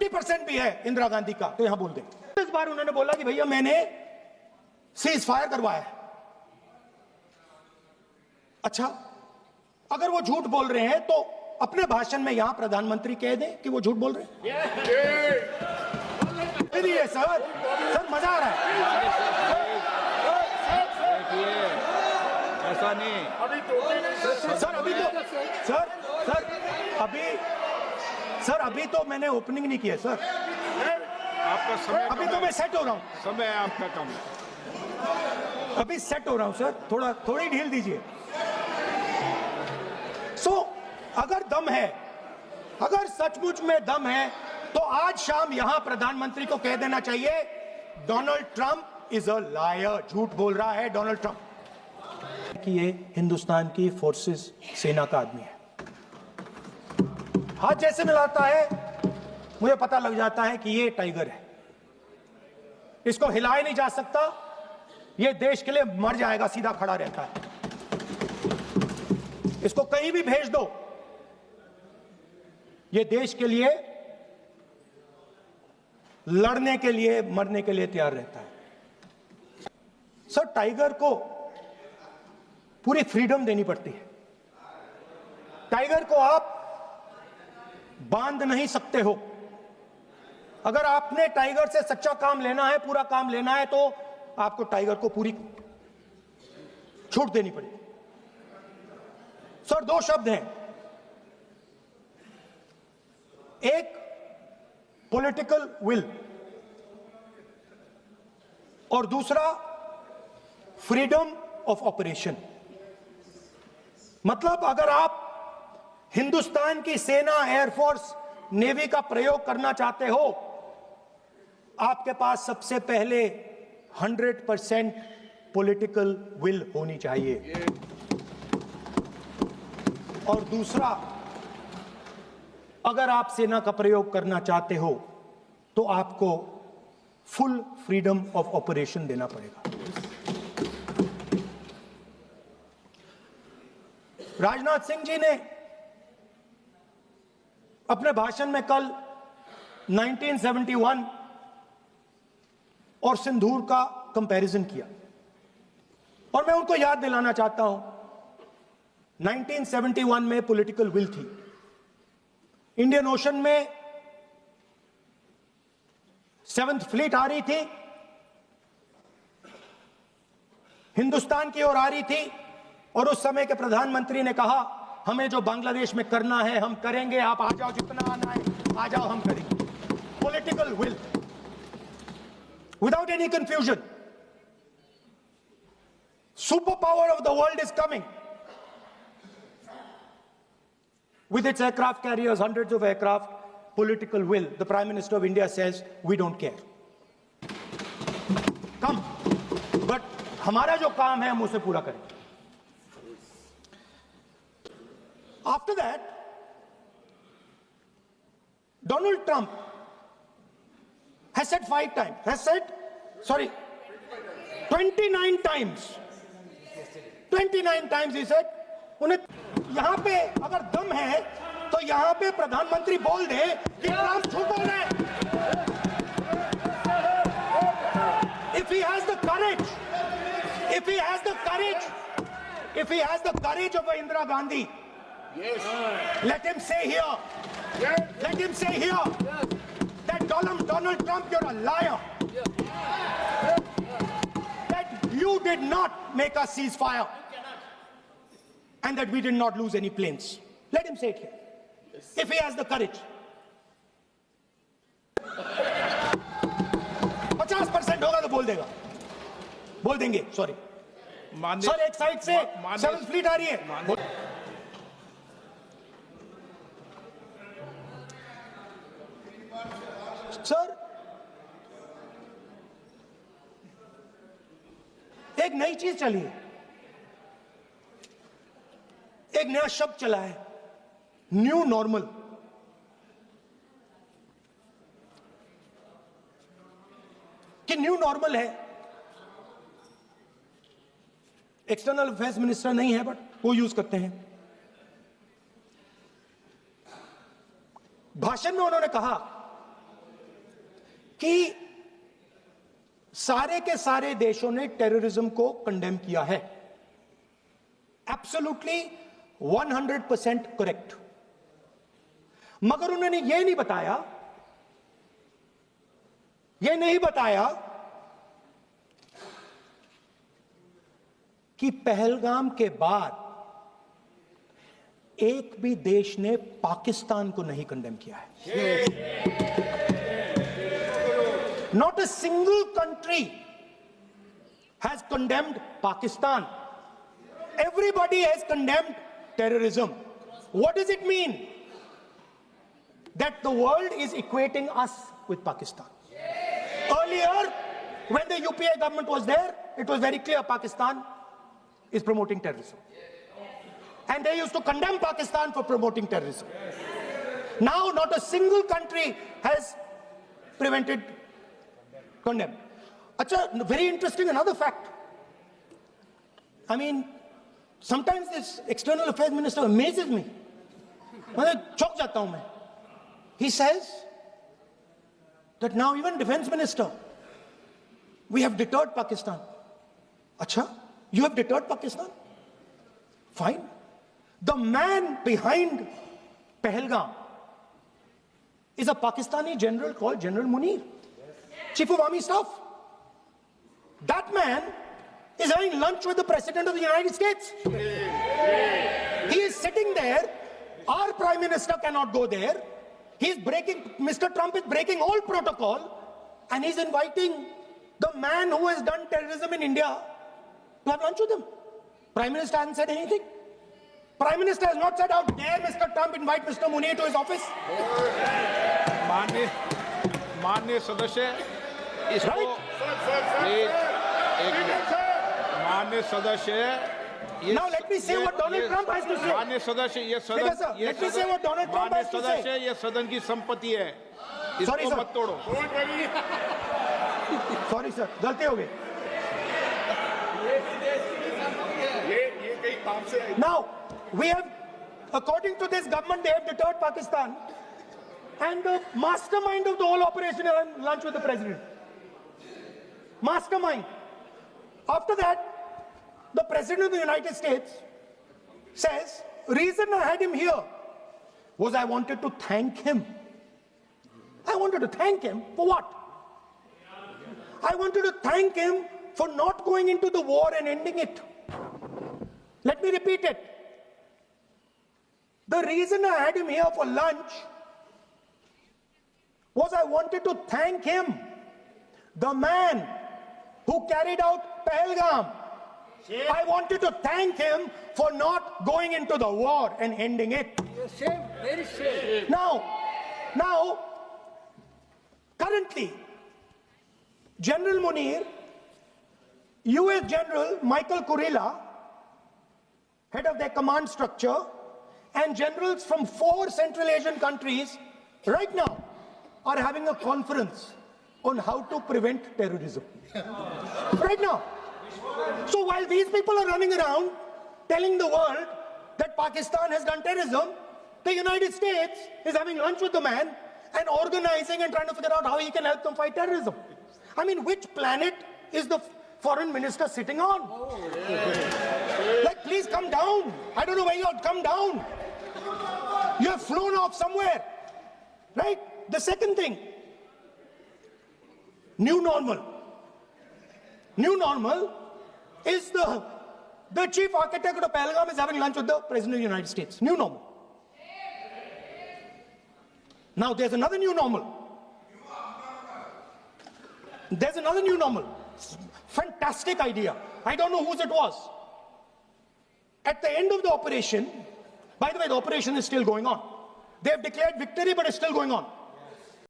50% भी है इंदिरा गांधी का तो यहां बोल दें। इस बार उन्होंने बोला कि भैया मैंने सीज फायर करवाया है। अच्छा, अगर वो झूठ बोल रहे हैं तो अपने भाषण में यहां प्रधानमंत्री कह दें कि वो झूठ बोल रहे हैं। सर मजा आ रहा है। ऐसा नहीं सर अभी तो मैंने ओपनिंग नहीं किया सर। आपका समय अभी तो मैं सेट हो रहा हूं। समय आपका कम, अभी सेट हो रहा हूं सर, थोड़ी ढील दीजिए। अगर दम है, अगर सचमुच में दम है तो आज शाम यहां प्रधानमंत्री को कह देना चाहिए Donald Trump is a liar, झूठ बोल रहा है डोनाल्ड ट्रंप कि ये हिंदुस्तान की फोर्सेस सेना का आदमी है। हाथ जैसे मिलाता है मुझे पता लग जाता है कि ये टाइगर है, इसको हिलाया नहीं जा सकता, ये देश के लिए मर जाएगा, सीधा खड़ा रहता है। इसको कहीं भी भेज दो, ये देश के लिए लड़ने के लिए मरने के लिए तैयार रहता है। सर टाइगर को पूरी फ्रीडम देनी पड़ती है। टाइगर को आप बांध नहीं सकते हो। अगर आपने टाइगर से सच्चा काम लेना है, पूरा काम लेना है, तो आपको टाइगर को पूरी छूट देनी पड़ेगी। सर दो शब्द हैं, एक पॉलिटिकल विल और दूसरा फ्रीडम ऑफ ऑपरेशन। मतलब अगर आप हिंदुस्तान की सेना, एयरफोर्स, नेवी का प्रयोग करना चाहते हो, आपके पास सबसे पहले 100% पॉलिटिकल विल होनी चाहिए और दूसरा, अगर आप सेना का प्रयोग करना चाहते हो तो आपको फुल फ्रीडम ऑफ ऑपरेशन देना पड़ेगा। राजनाथ सिंह जी ने अपने भाषण में कल 1971 और सिंदूर का कंपैरिजन किया और मैं उनको याद दिलाना चाहता हूं, 1971 में पॉलिटिकल विल थी। इंडियन ओशन में 7th फ्लीट आ रही थी, हिंदुस्तान की ओर आ रही थी और उस समय के प्रधानमंत्री ने कहा हमें जो बांग्लादेश में करना है हम करेंगे, आप आ जाओ, जितना आना है आ जाओ, हम करेंगे। Political will without any confusion. Superpower of the world is coming with its aircraft carriers, hundreds of aircraft. Political will. The Prime Minister of India says we don't care. Come, but हमारा जो काम है हम उसे पूरा करेंगे। After that, Donald Trump has said 29 times. 29 times he said, उन्हें यहां पे अगर दम है तो यहां पे प्रधानमंत्री बोल दे कि ट्रंप झूठ बोल रहे हैं। If he has the courage, if he has the courage of Indira Gandhi, let him say here, that Donald Trump, you're a liar. That you did not make us cease fire. And that we did not lose any planes. Let him say it here. If he has the courage. 50% होगा तो बोल देगा, बोल देंगे, sorry. Sir एक side से 7th fleet आ रही है। सर एक नई चीज चली है, एक नया शब्द चला है, न्यू नॉर्मल। कि न्यू नॉर्मल है, एक्सटर्नल अफेयर्स मिनिस्टर नहीं है बट वो यूज करते हैं। भाषण में उन्होंने कहा कि सारे के सारे देशों ने टेररिज्म को कंडेम किया है. Absolutely 100% correct. मगर उन्होंने यह नहीं बताया कि पहलगाम के बाद एक भी देश ने पाकिस्तान को नहीं कंडेम किया है. Not a single country has condemned Pakistan. Everybody has condemned terrorism. What does it mean? That the world is equating us with Pakistan. Earlier, when the UPA government was there, it was very clear Pakistan is promoting terrorism. And they used to condemn Pakistan for promoting terrorism. Now, not a single country has condemned. Achha, very interesting, another fact. I mean, sometimes this external affairs minister amazes me. Chok jata hu main. He says that now even defense minister, we have deterred Pakistan. Achha, you have deterred Pakistan? Fine. The man behind Pahalgam is a Pakistani general called General Munir, Chief of Army Staff. That man is having lunch with the President of the United States. He is sitting there. Our Prime Minister cannot go there. Mr. Trump is breaking all protocol, and he's inviting the man who has done terrorism in India to have lunch with him. Prime Minister hasn't said anything. Prime Minister has not said, how dare Mr. Trump invite Mr. Munir to his office? माननीय सदस्य इसको माननीय सदस्य Now let me say what Donald Trump has to say. माननीय सदस्य ये सदन let me say what Donald Trump has to say. सदस्य ये सदन की संपत्ति है, इसको मत तोड़ो. Sorry sir, गलती हो गई. Now we have, according to this government, they have deterred Pakistan, and the mastermind of the whole operation is having lunch with the president. Mastermind. After that, the President of the United States says, reason I had him here was I wanted to thank him. I wanted to thank him for what? I wanted to thank him for not going into the war and ending it. Let me repeat it. The reason I had him here for lunch was I wanted to thank him, the man who carried out Pahalgam. I wanted to thank him for not going into the war and ending it. Shame, very shame. Now, currently, General Munir, US General Michael Kurilla, head of their command structure, and generals from 4 Central Asian countries right now are having a conference on how to prevent terrorism. Right now. So while these people are running around telling the world that Pakistan has done terrorism, the United States is having lunch with the man and organizing and trying to figure out how he can help them fight terrorism. I mean, which planet is the foreign minister sitting on? Like, please come down. I don't know where you are. Come down. You have flown off somewhere. Right? The second thing, new normal. New normal is the chief architect of Pahalgam is having lunch with the President of the United States. New normal. Now there's another new normal. There's another new normal. Fantastic idea. I don't know whose it was. At the end of the operation, by the way, the operation is still going on. They have declared victory, but it's still going on.